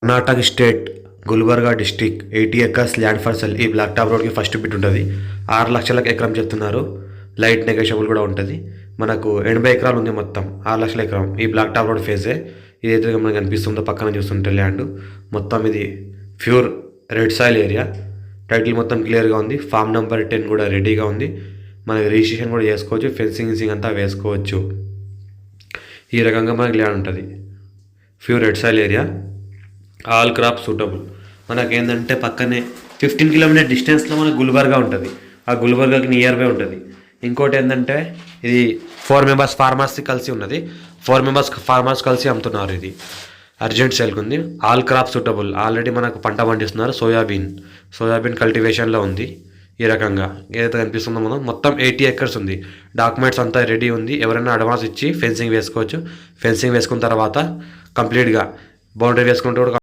Karnataka state Gulbarga district 80 acres land for cell. ఈ black top రోడ్కి first bit ఉంటుంది. 6 లక్షలకు ఎకరం చెప్తున్నారు. లైట్ నెగోషియబుల్ కూడా ఉంటుంది. మనకు 80 ఎకరాలు ఉంది. మొత్తం 6 లక్షల ఎకరం ఈ బ్లాక్ టాప్ రోడ్ ఫేజే. ఇది అయితే మనకు కనిపిస్తుందో పక్కన చూస్తుంటే ల్యాండ్ మొత్తం ఇది pure red soil area. Title మొత్తం క్లియర్గా ఉంది. ఫామ్ నెంబర్ 10 కూడా రెడీగా ఉంది. మనకి రిజిస్ట్రేషన్ కూడా చేసుకోవచ్చు. ఫెన్సింగ్ అంతా వేసుకోవచ్చు. ఈ రకంగా మనకి ల్యాండ్ ఉంటుంది. Pure red soil area, all crop suitable. మనకి ఏంటంటే పక్కనే 15 కిలోమీటర్ డిస్టెన్స్లో మనకు గుల్బర్గా ఉంటుంది. ఆ గుల్బర్గాకి నియర్ బై ఉంటుంది. ఇంకోటి ఏంటంటే ఇది 4 మెంబర్స్ ఫార్మర్స్ కలిసి ఉన్నది. 4 మెంబర్స్ ఫార్మర్స్ కలిసి అమ్ముతున్నారు. ఇది అర్జెంట్ సేల్కి ఉంది. All crop suitable. ఆల్రెడీ మనకు పంట పండిస్తున్నారు. సోయాబీన్ కల్టివేషన్లో ఉంది. ఈ రకంగా ఏదైతే కనిపిస్తుందో మనం మొత్తం 80 acres ఉంది. డాక్యుమెంట్స్ అంతా రెడీ ఉంది. ఎవరైనా అడ్వాన్స్ ఇచ్చి ఫెన్సింగ్ వేసుకోవచ్చు. ఫెన్సింగ్ వేసుకున్న తర్వాత కంప్లీట్గా బౌండరీ వేసుకుంటూ